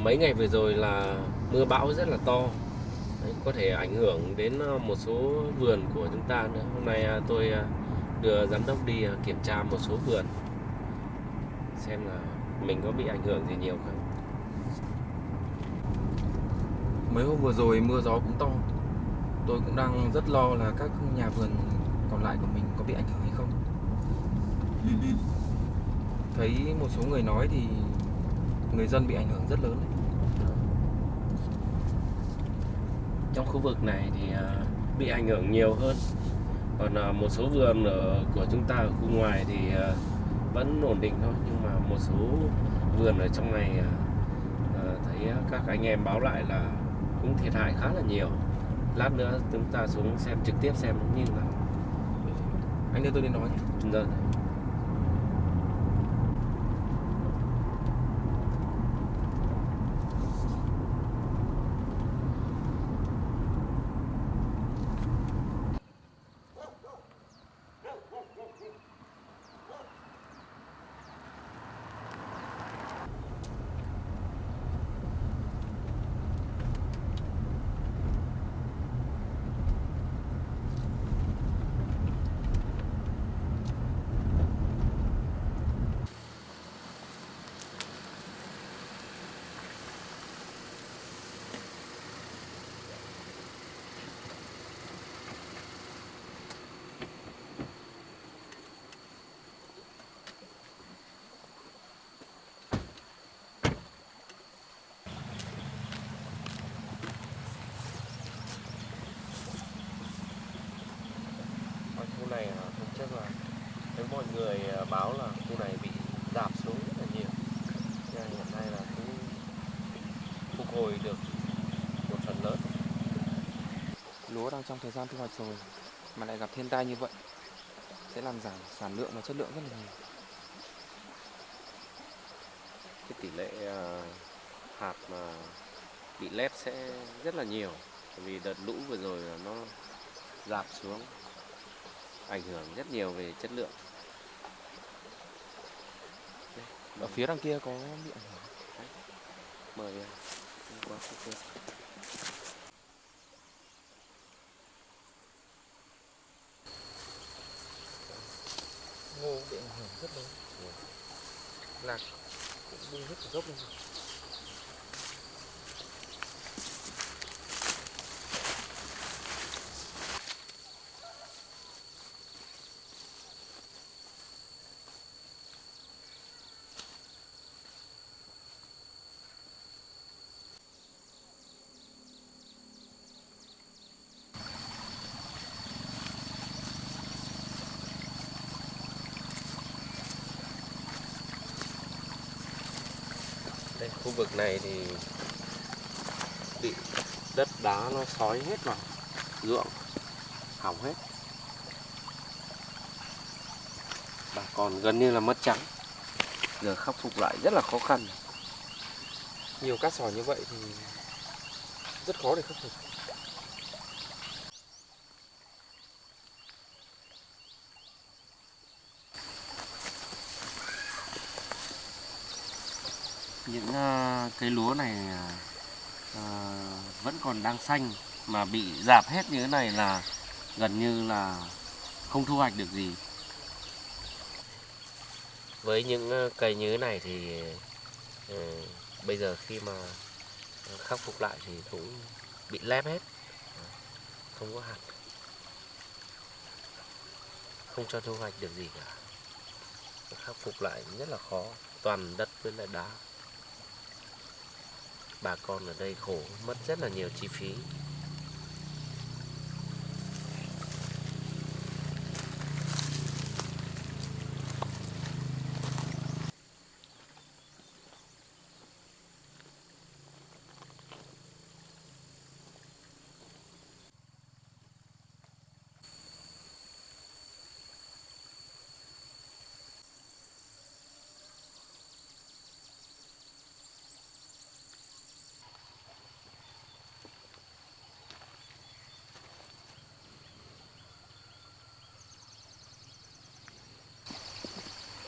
Mấy ngày vừa rồi là mưa bão rất là to. Đấy, có thể ảnh hưởng đến một số vườn của chúng ta nữa. Hôm nay tôi đưa giám đốc đi kiểm tra một số vườn xem là mình có bị ảnh hưởng gì nhiều không. Mấy hôm vừa rồi mưa gió cũng to. Tôi cũng đang rất lo là các nhà vườn còn lại của mình có bị ảnh hưởng hay không. Thấy một số người nói thì người dân bị ảnh hưởng rất lớn đấy. Trong khu vực này thì bị ảnh hưởng nhiều hơn. Còn một số vườn của chúng ta ở khu ngoài thì vẫn ổn định thôi. Nhưng mà một số vườn ở trong này thấy các anh em báo lại là cũng thiệt hại khá là nhiều. Lát nữa chúng ta xuống xem trực tiếp xem như nào. Anh đưa tôi đến nói nhé. Rồi. Ở khu này hôm trước là thấy mọi người báo là khu này bị rạp xuống rất là nhiều. Nhưng hiện nay là cũng phục hồi được một phần lớn. Lúa đang trong thời gian thu hoạch rồi mà lại gặp thiên tai như vậy sẽ làm giảm sản lượng và chất lượng rất là nhiều. Cái tỷ lệ hạt mà bị lép sẽ rất là nhiều, bởi vì đợt lũ vừa rồi là nó rạp xuống, ảnh hưởng rất nhiều về chất lượng. Ở phía đằng kia có bị ảnh hưởng. Mời qua khu vực. Ngô bị ảnh hưởng rất lớn. Lạc cũng bung hết cả gốc lên rồi. Đây, khu vực này thì bị đất đá nó xói hết vào ruộng, hỏng hết. Bà con gần như là mất trắng. Giờ khắc phục lại rất là khó khăn. Nhiều cát sỏi như vậy thì rất khó để khắc phục. Những cây lúa này vẫn còn đang xanh mà bị rạp hết như thế này là gần như là không thu hoạch được gì. Với những cây như thế này thì bây giờ khi mà khắc phục lại thì cũng bị lép hết, không có hạt, không cho thu hoạch được gì cả. Khắc phục lại rất là khó, toàn đất với lại đá. Bà con ở đây khổ, mất rất là nhiều chi phí.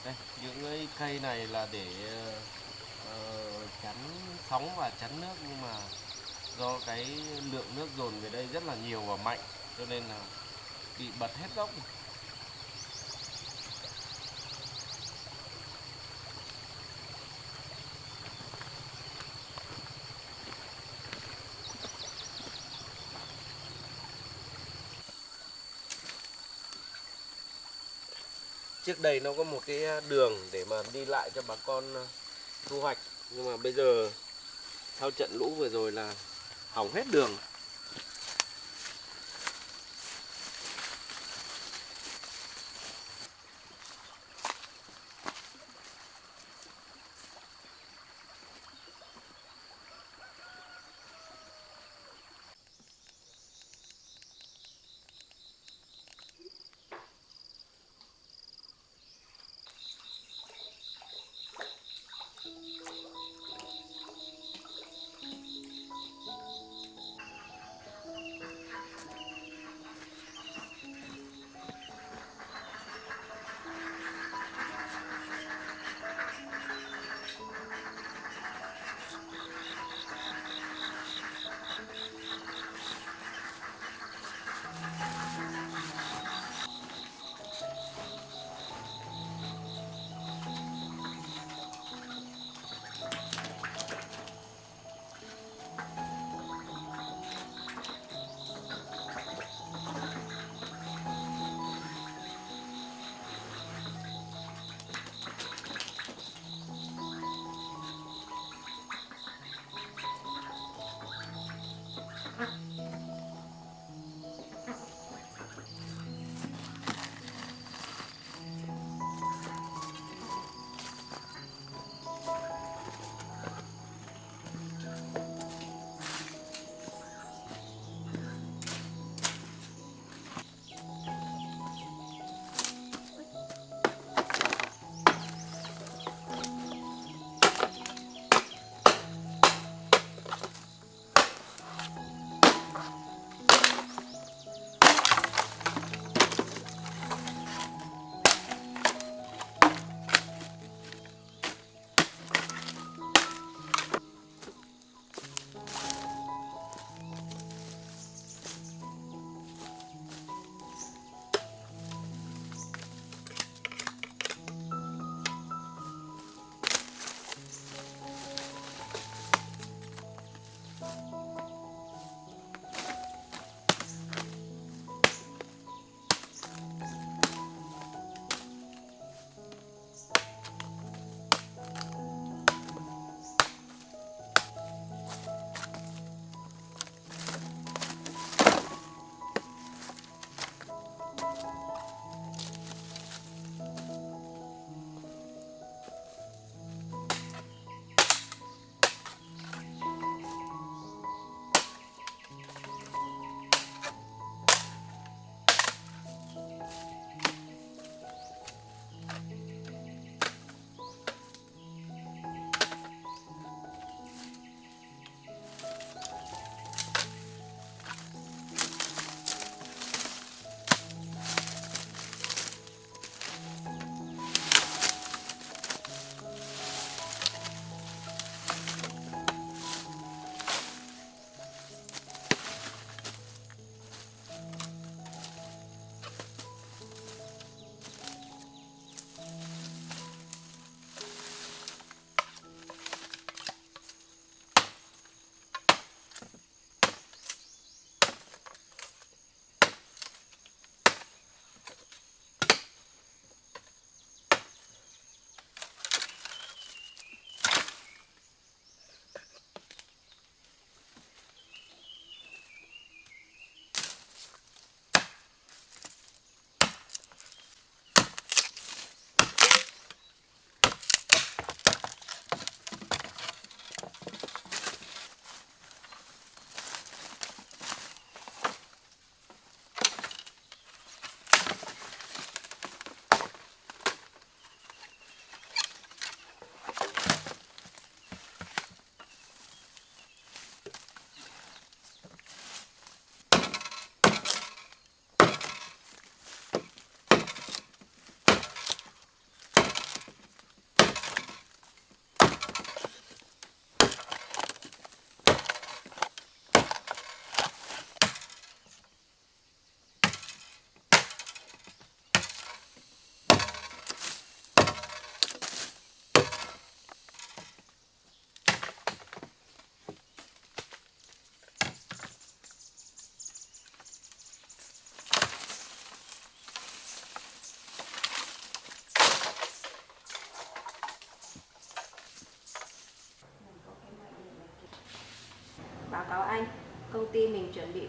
Đây, những cái cây này là để chắn sóng và chắn nước, nhưng mà do cái lượng nước dồn về đây rất là nhiều và mạnh cho nên là bị bật hết gốc. Trước đây nó có một cái đường để mà đi lại cho bà con thu hoạch, nhưng mà bây giờ sau trận lũ vừa rồi là hỏng hết đường.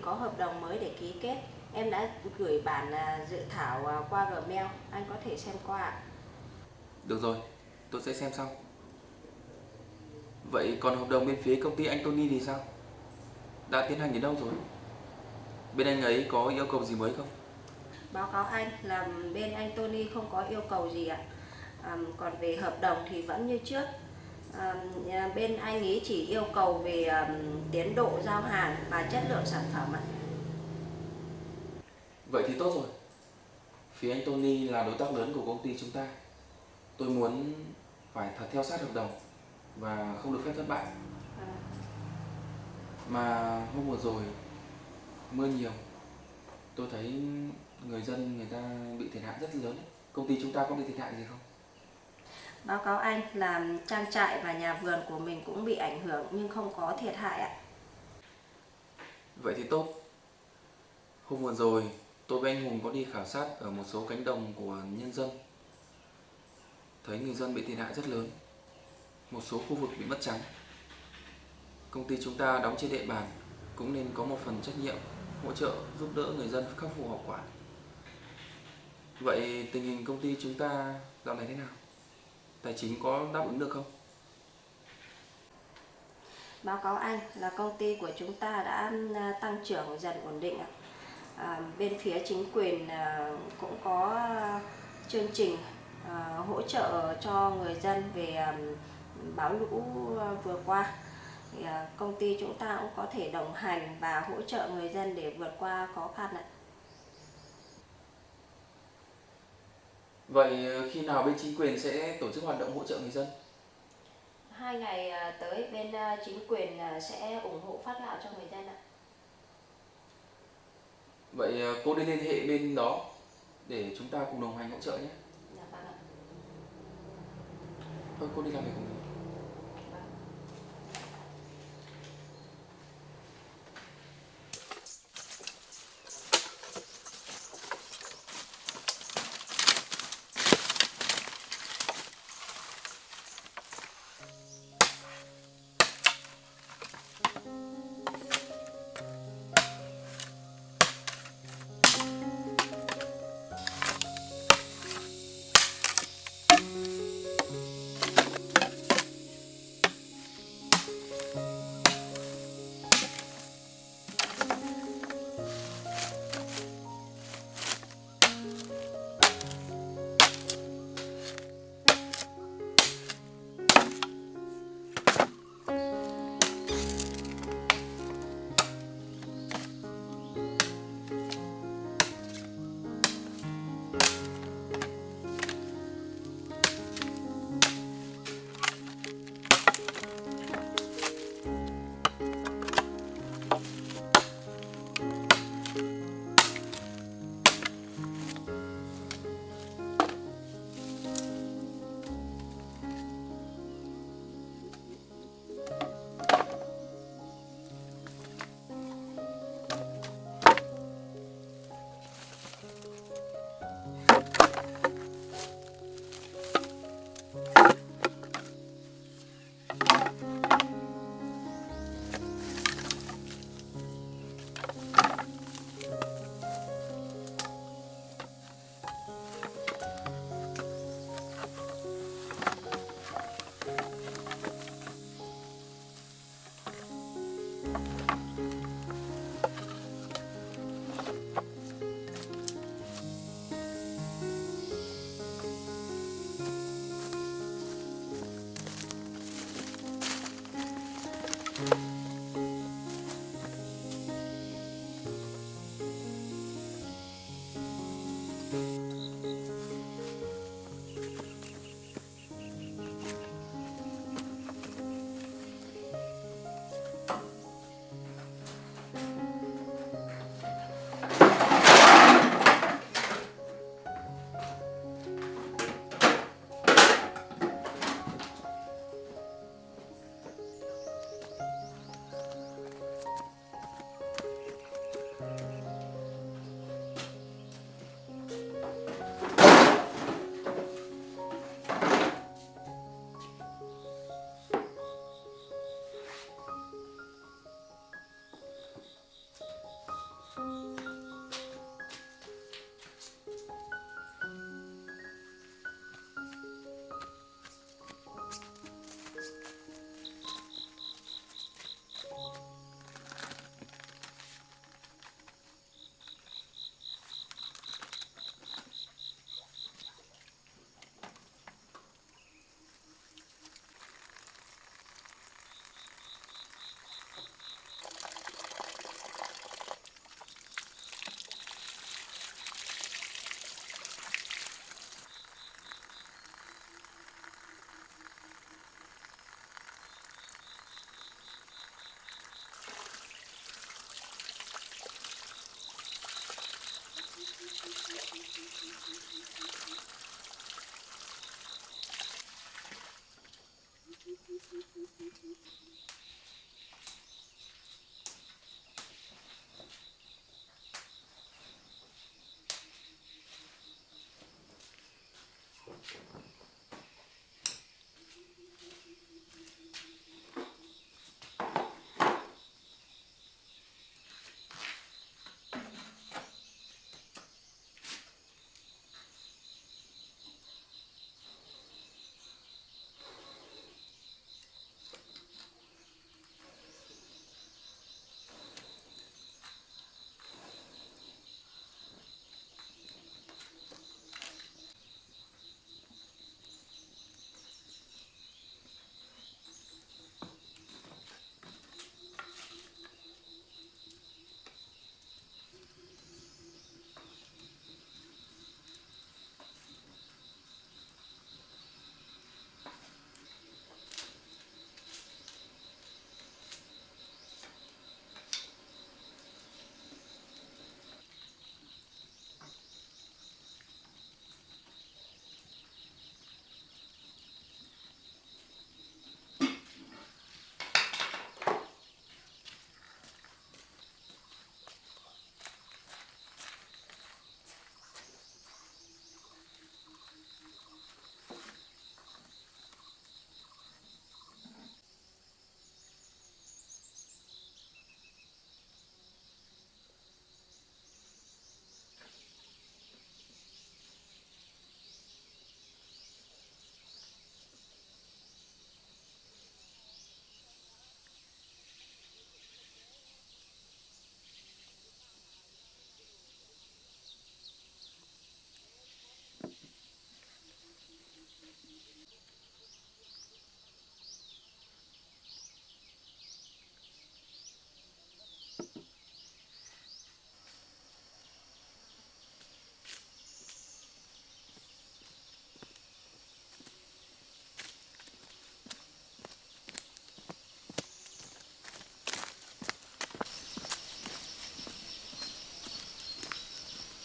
có hợp đồng mới để ký kết. Em đã gửi bản dự thảo qua Gmail, anh có thể xem qua ạ. Được rồi, tôi sẽ xem sau. Vậy còn hợp đồng bên phía công ty anh Tony thì sao? Đã tiến hành đến đâu rồi? Bên anh ấy có yêu cầu gì mới không? Báo cáo anh là bên anh Tony không có yêu cầu gì ạ. Còn về hợp đồng thì vẫn như trước. Bên anh ấy chỉ yêu cầu về tiến độ giao hàng và chất lượng sản phẩm ạ. Vậy thì tốt rồi. Phía anh Tony là đối tác lớn của công ty chúng ta. Tôi muốn phải thật theo sát hợp đồng và không được phép thất bại. Mà hôm vừa rồi mưa nhiều, tôi thấy người dân người ta bị thiệt hại rất lớn. Công ty chúng ta có bị thiệt hại gì không? Báo cáo anh là trang trại và nhà vườn của mình cũng bị ảnh hưởng nhưng không có thiệt hại ạ. Vậy thì tốt. Hôm vừa rồi tôi với anh Hùng có đi khảo sát ở một số cánh đồng của nhân dân. Thấy người dân bị thiệt hại rất lớn. Một số khu vực bị mất trắng. Công ty chúng ta đóng trên địa bàn cũng nên có một phần trách nhiệm hỗ trợ giúp đỡ người dân khắc phục hậu quả. Vậy tình hình công ty chúng ta dạo này thế nào? Tài chính có đáp ứng được không? Báo cáo anh là công ty của chúng ta đã tăng trưởng dần ổn định ạ. Bên phía chính quyền cũng có chương trình hỗ trợ cho người dân về bão lũ vừa qua. Công ty chúng ta cũng có thể đồng hành và hỗ trợ người dân để vượt qua khó khăn ạ. Vậy khi nào bên chính quyền sẽ tổ chức hoạt động hỗ trợ người dân? 2 ngày tới bên chính quyền sẽ ủng hộ phát gạo cho người dân ạ. Vậy cô đi liên hệ bên đó để chúng ta cùng đồng hành hỗ trợ nhé. Dạ vâng ạ. Thôi cô đi làm việc của mình.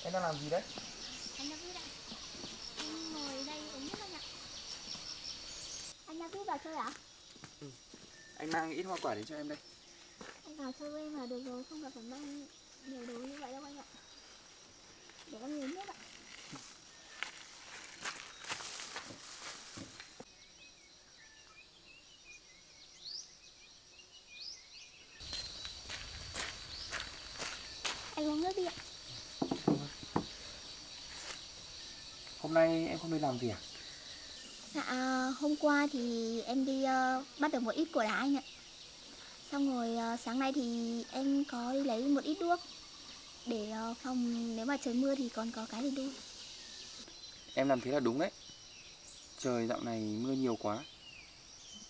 Em đang làm gì đấy? Anh David ạ. Em ngồi đây uống nước anh ạ. Anh David vào chơi ạ? Anh mang ít hoa quả đến cho em đây. Anh vào chơi với em là được rồi, không cần phải mang nhiều đồ như vậy đâu anh ạ. Để em uống nước ạ. Anh uống nước đi ạ. Hôm nay em không đi làm gì à? Dạ, hôm qua thì em đi bắt được một ít của đá anh ạ. Xong rồi sáng nay thì em có đi lấy một ít đuốc để phòng nếu mà trời mưa thì còn có cái để đun. Em làm thế là đúng đấy. Trời dạo này mưa nhiều quá.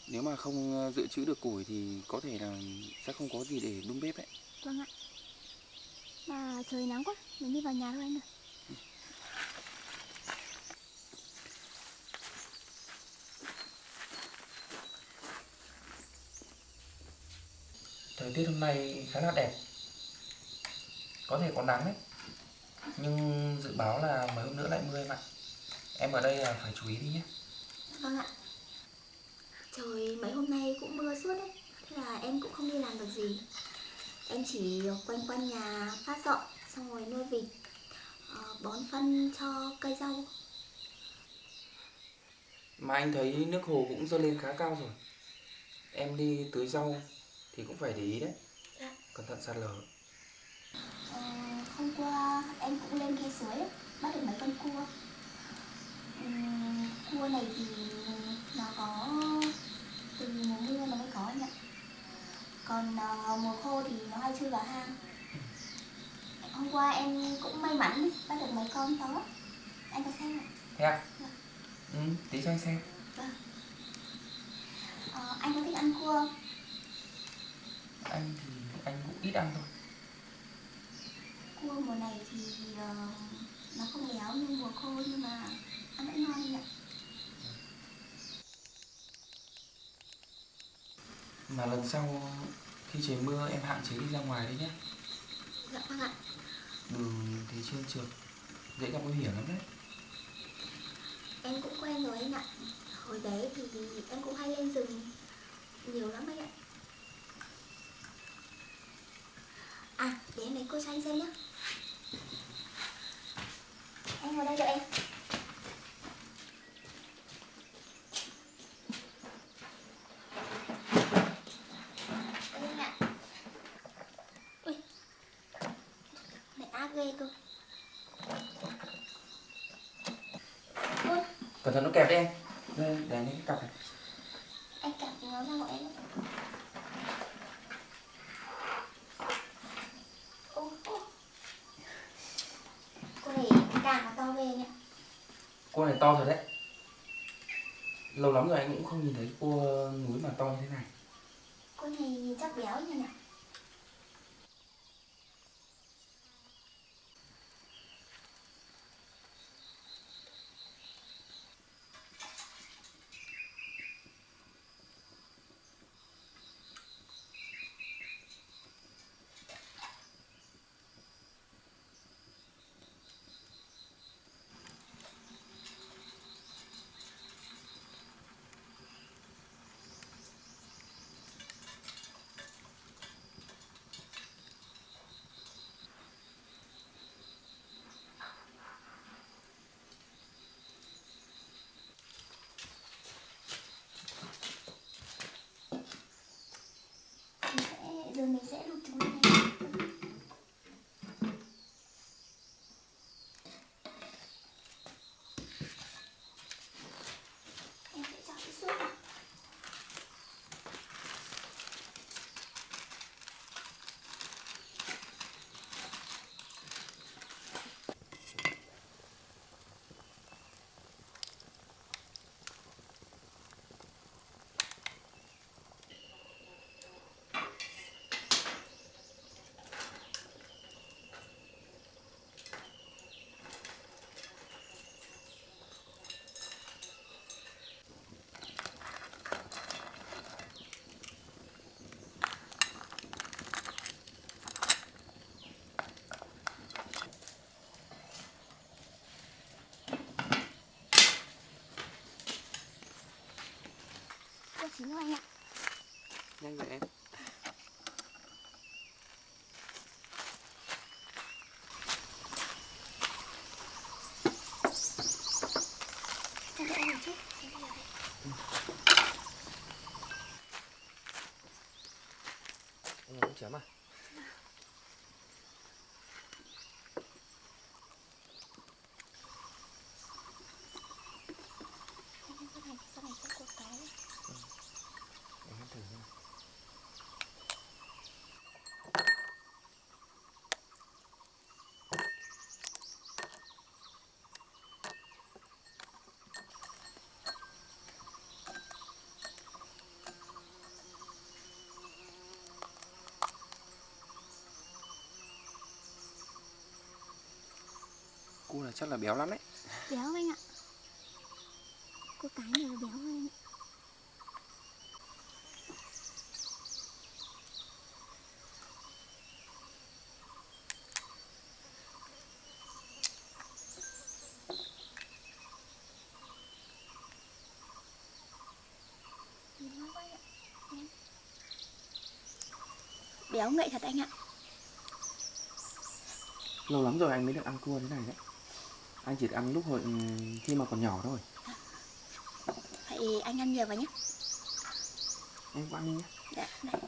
Nếu mà không dự trữ được củi thì có thể là sẽ không có gì để đun bếp đấy. Vâng ạ. Mà trời nắng quá, mình đi vào nhà thôi anh ạ. Thời tiết hôm nay khá là đẹp. Có thể có nắng đấy. Nhưng dự báo là mấy hôm nữa lại mưa em ạ. Em ở đây là phải chú ý đi nhé. Vâng ạ. Trời mấy hôm nay cũng mưa suốt đấy. Thế là em cũng không đi làm được gì. Em chỉ quanh quanh nhà phát dọn, xong rồi nuôi vịt, bón phân cho cây rau. Mà anh thấy nước hồ cũng dâng lên khá cao rồi. Em đi tưới rau thì cũng phải để ý đấy. Dạ. Cẩn thận sạt lở. Hôm qua em cũng lên khe suối ấy, bắt được mấy con cua. Cua này thì nó có từ mùa mưa nó mới có anh ạ. Còn mùa khô thì nó hay chui vào hang. Hôm qua em cũng may mắn đấy, bắt được mấy con to lắm. Anh có xem ạ? Thế à? Vâng. Tí cho anh xem. Vâng. Anh có thích ăn cua không? Anh thì anh cũng ít ăn thôi. Cua mùa này thì nó không béo như mùa khô nhưng mà ăn vẫn ngon anh ạ. Mà lần sau khi trời mưa em hạn chế đi ra ngoài đi nhé. Dạ vâng ạ. Đường thì trơn trượt, dễ gặp nguy hiểm lắm đấy. Em cũng quen rồi anh ạ. Hồi bé thì em cũng hay lên rừng nhiều lắm anh ạ. À, để em lấy cua cho anh xem nhé. Anh ngồi đây đợi em. Đây anh ạ. Ui, này ác ghê cơ. Ui, Cẩn thận nó kẹp đấy em. Đây, để anh lấy cái cặp này. anh cặp nó ra gọi em. Cô này càng nó to ghê nha. Cua này to thật đấy. Lâu lắm rồi anh cũng không nhìn thấy cua núi mà to như thế này. Cô này nhìn chắc béo nha nè. chín rồi anh ạ. Nhanh vậy em. Em đợi em một chút. Anh muốn chấm à? Sau này sẽ cột cái. Em ăn thử xem. Cô là chắc là béo lắm đấy. Béo anh ạ. Cô cái này là béo hơn anh ạ. Béo ngậy thật anh ạ. Lâu lắm rồi anh mới được ăn cua thế này đấy. Anh chỉ được ăn lúc hồi khi mà còn nhỏ thôi. Vậy anh ăn nhiều vào nhé. Em cũng ăn đi nhé. Dạ, này.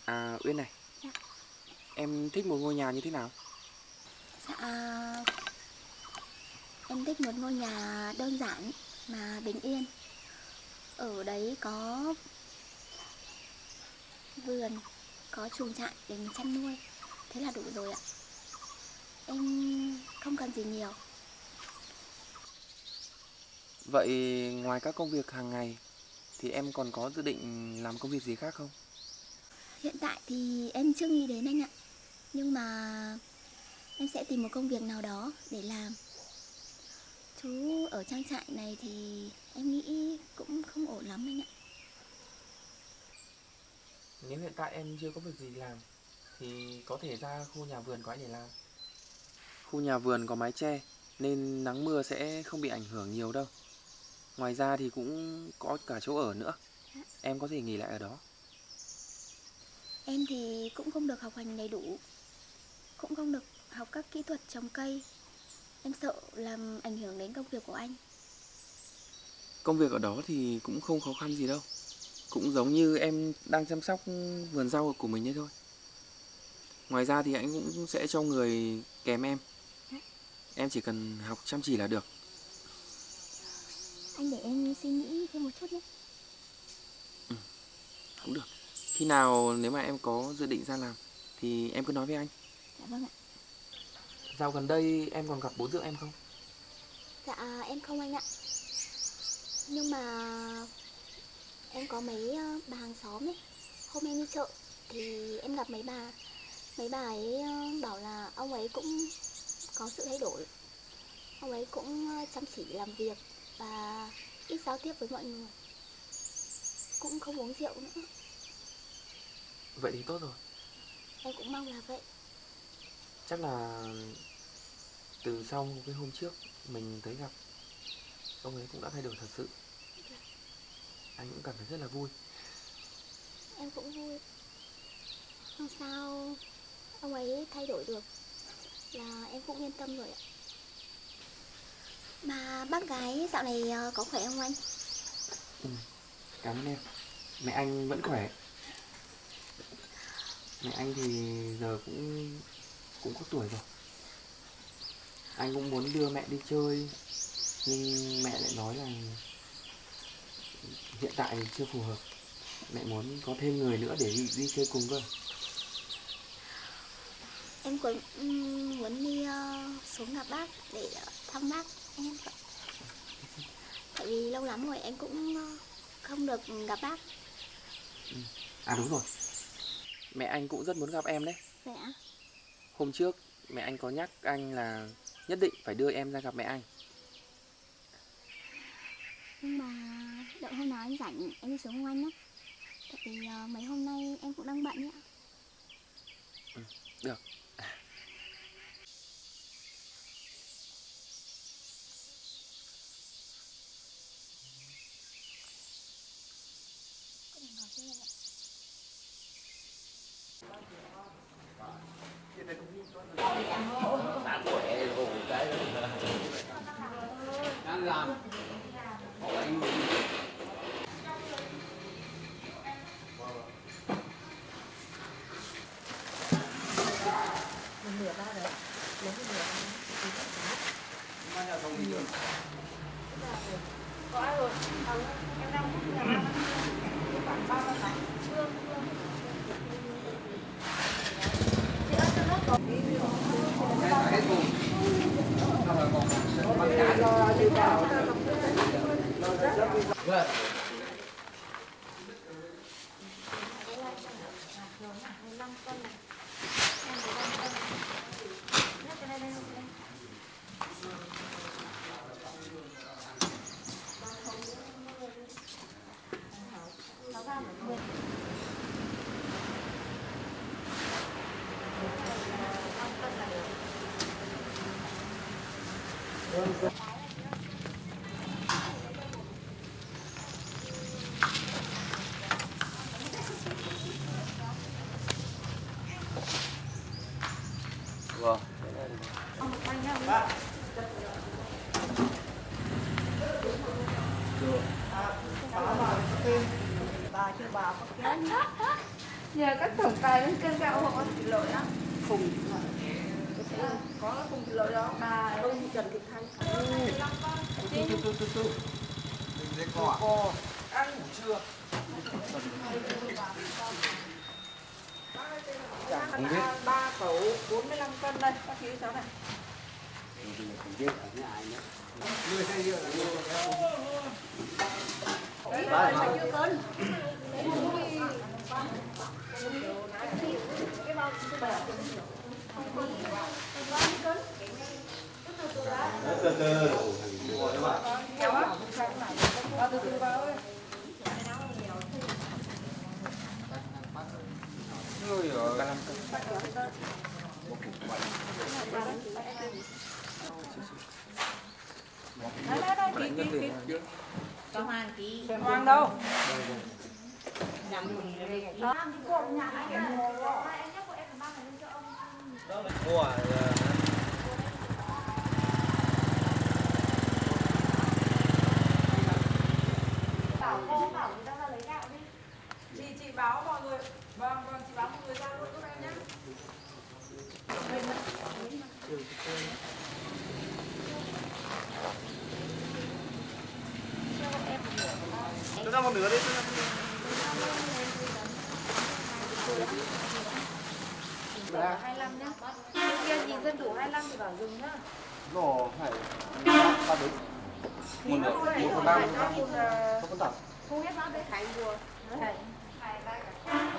À Uyên này. Dạ. Em thích một ngôi nhà như thế nào? Dạ, em thích một ngôi nhà đơn giản mà bình yên. Ở đấy có vườn, có chuồng trại để mình chăn nuôi. Thế là đủ rồi ạ. Em không cần gì nhiều. Vậy ngoài các công việc hàng ngày thì em còn có dự định làm công việc gì khác không? Hiện tại thì em chưa nghĩ đến anh ạ. Nhưng mà em sẽ tìm một công việc nào đó để làm. Chú ở trang trại này thì em nghĩ cũng không ổn lắm anh ạ. Nếu hiện tại em chưa có việc gì làm thì có thể ra khu nhà vườn của anh để làm. Khu nhà vườn có mái che nên nắng mưa sẽ không bị ảnh hưởng nhiều đâu. Ngoài ra thì cũng có cả chỗ ở nữa. Em có thể nghỉ lại ở đó. Em thì cũng không được học hành đầy đủ, cũng không được học các kỹ thuật trồng cây. Em sợ làm ảnh hưởng đến công việc của anh. Công việc ở đó thì cũng không khó khăn gì đâu. Cũng giống như em đang chăm sóc vườn rau của mình ấy thôi. Ngoài ra thì anh cũng sẽ cho người kèm em. Em chỉ cần học chăm chỉ là được. Anh để em suy nghĩ thêm một chút nhé. Cũng được. Khi nào nếu mà em có dự định ra làm thì em cứ nói với anh. Dạ vâng ạ. Dạo gần đây em còn gặp bố dượng em không? Dạ em không anh ạ. Nhưng mà em có mấy bà hàng xóm ấy. Hôm em đi chợ thì em gặp mấy bà. Mấy bà ấy bảo là ông ấy cũng có sự thay đổi. Ông ấy cũng chăm chỉ làm việc và ít giao tiếp với mọi người. Cũng không uống rượu nữa. Vậy thì tốt rồi. Em cũng mong là vậy. Chắc là từ sau cái hôm trước mình tới gặp, ông ấy cũng đã thay đổi thật sự. Anh cũng cảm thấy rất là vui. Em cũng vui. Không sao ông ấy thay đổi được là em cũng yên tâm rồi ạ. Mà bác gái dạo này có khỏe không anh? Cảm ơn em. Mẹ anh vẫn khỏe. Mẹ anh thì giờ cũng có tuổi rồi. Anh cũng muốn đưa mẹ đi chơi nhưng mẹ lại nói là hiện tại chưa phù hợp. Mẹ muốn có thêm người nữa để đi chơi cùng cơ. Em cũng muốn đi xuống gặp bác để thăm bác em. Tại vì lâu lắm rồi em cũng không được gặp bác. À đúng rồi, mẹ anh cũng rất muốn gặp em đấy. Vậy ạ? Hôm trước mẹ anh có nhắc anh là nhất định phải đưa em ra gặp mẹ anh. Nhưng mà đợi hôm nào anh rảnh em đi xuống cùng anh nhé. Tại vì mấy hôm nay em cũng đang bận ấy ạ. Được. Vâng. Nhờ các tổng tài lên cân gạo họ thịt lợn á. Phùng có cái phùng thịt lợn đó. Bà ông Trần Thị Thanh. Ăn ngủ trưa. Không biết. 3 khẩu 45 cân đây, các chị cháu này. Bao nhiêu cân? Từ từ vào ơi. Người ở Xem Hoàng đâu? mua Chị báo mọi người. Vâng, chị báo mọi người ra luôn giúp em nhé. cho ra một nửa đi. Đủ 25 nhá. Bên kia nhìn dân đủ 25 thì bảo dừng nhá. Nó phải ba đứng. Một nửa, một phần năm, không có tập. Không biết nó tới Khánh vừa.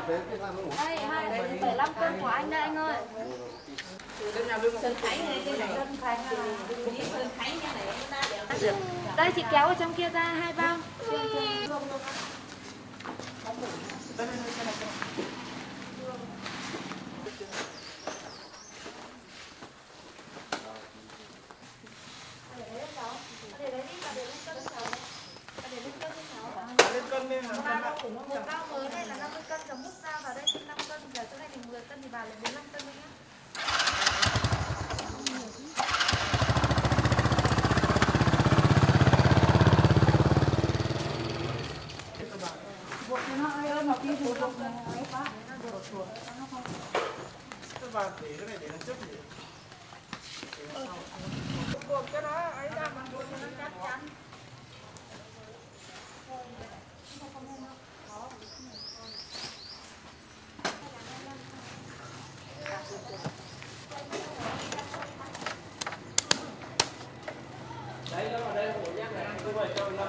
Thế cái làm ngủ. Đây, 75 cân của anh đây anh ơi. Sơn Khánh này, đây là Sơn Khánh à. Sơn Khánh cái này. Đây chị kéo ở trong kia ra 2 bao. Một bao mới này là 50 cân, chồng múc ra vào đây thêm 5 cân, giờ chỗ này thì 10 cân thì bà lấy 45 cân thôi nhá. Buộc thì nó ai ơn, nó kia thì buộc là ấy quá, nó đổ chuột, nó không. Các bạn để cái này để làm trước gì? Buộc cho nó ấy ra mà buộc cho nó chắc chắn. Đấy nó ở đây một nhắc này, tôi mời cho nó.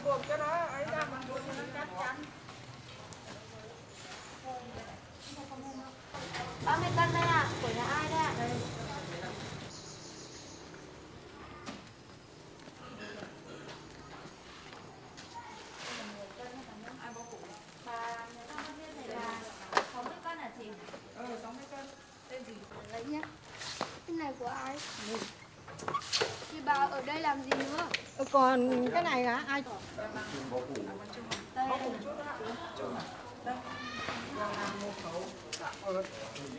Buộc cho nó ấy ra mà buộc cho nó chắc chắn. 30 cân đây ạ, của nhà ai đây ạ? Lấy nhá. Cái này của ai? Chị bảo ở đây làm gì nữa? Còn cái này hả? Ai? Đây.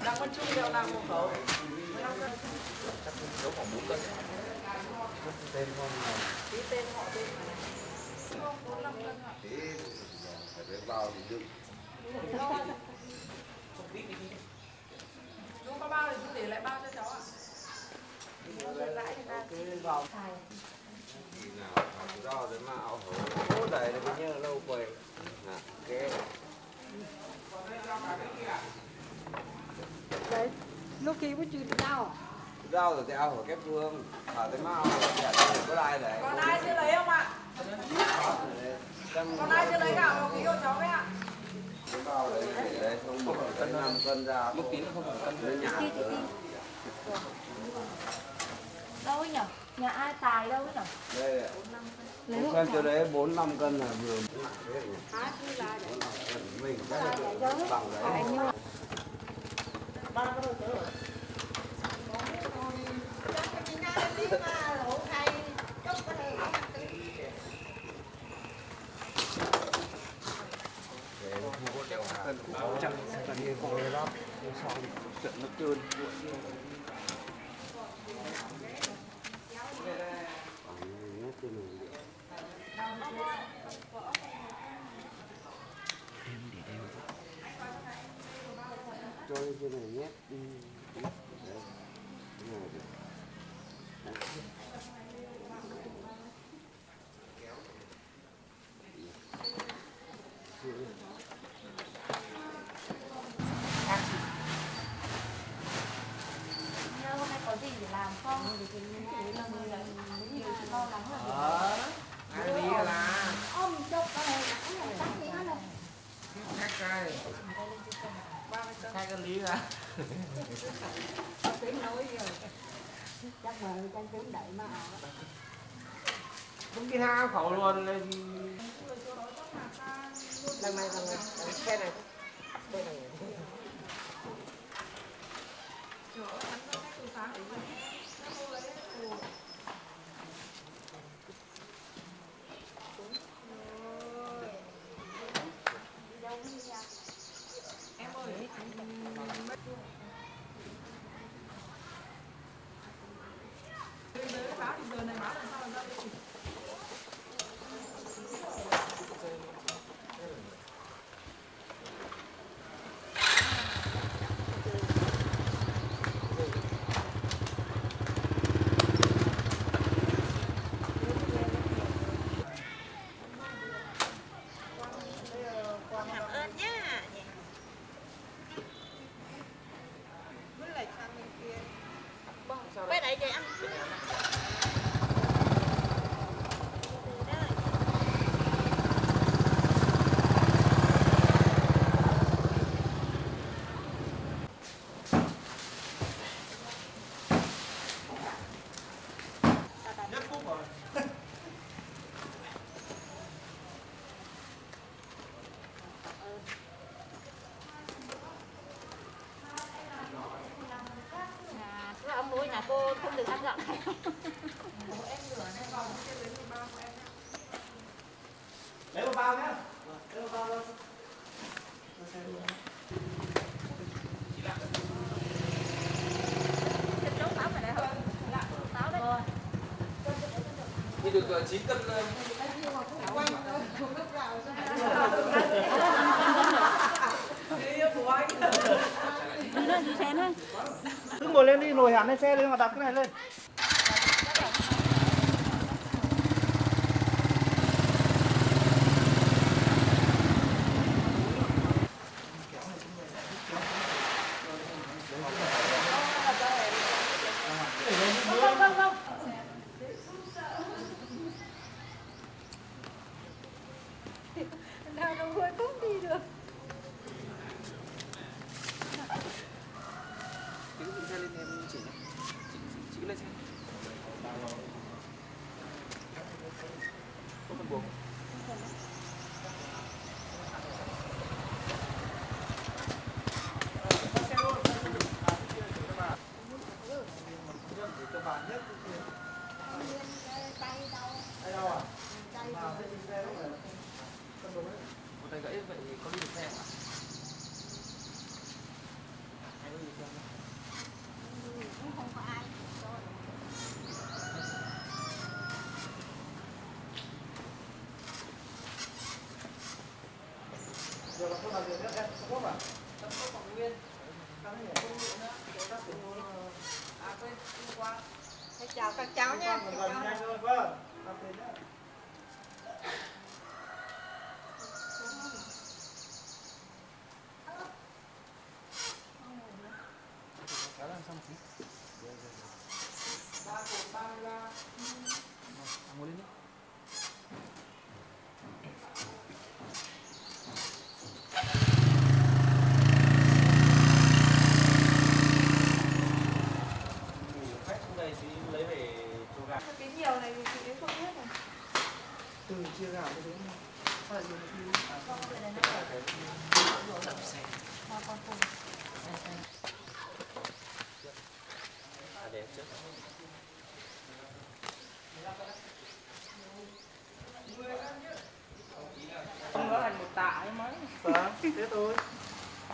Đang con chung liệu nào một khẩu? Nấu khoảng 4 cân. Tên họ tên mà. Không, 45 cân ạ. Phải vào thì đựng. Chú có bao thì chú để lại bao cho cháu ạ. Vào. Khi nào rau để mà áo hổ đầy thì nhớ lâu quay. Nè, cái Đấy, lúc kia có chưa rau à? rau rồi thì áo hổ kép phương. Thả tới mau có ai đấy. Còn ai chưa lấy không ạ? Còn ai chưa lấy gạo vào ký của cháu đấy ạ? Cái bao đấy để đấy không một cân 5 cân ra. Lúc tí nữa không phải cân Đến nhà rồi. Đâu ấy nhở? Nhà ai tài đâu ấy nhở? Đây ạ. Không xem cho đấy 4-5 cân là vừa. Mình bằng đấy. Trận nước trơn. Cho lên trên này nhé. Nhớ hôm nay có gì để làm không? Thì nhiều chị lo lắng là Ai đi là Ông chụp cái này chắc gì hết rồi. khách coi. Khách cái lý ra. Chắc mà trang tướng đẩy mà. Cũng đi hai khẩu luôn lên. Lần này, xe này. Đây này. Em ơi, báo thì giờ này báo làm sao làm ra đây? Cảm ơn nhá. Với lại sang bên kia. Quay lại để ăn. Ông nuôi nhà cô không được ăn gạo này. Lấy một bao nhá. Lấy một bao thôi. Đi được 9 cân. Cứ ngồi lên đi, nồi hẳn lên xe lên mà đặt cái này lên. Nào đồng hội không đi được. Chị cứ lên xe lên em chỉ nhé. Chị cứ lên xe. Chào các cháu nha. Cái nhiều này thì chị đến không biết này. Từ chia gạo cho đến sao lại dùng Không có thành một tạ ấy mấy. vâng, thế thôi.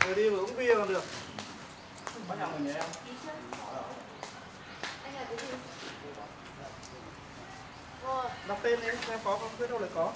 Vừa đi vừa uống bia còn được. Bắt nhầm mình nhé em. Đọc tên em có không biết đâu lại có.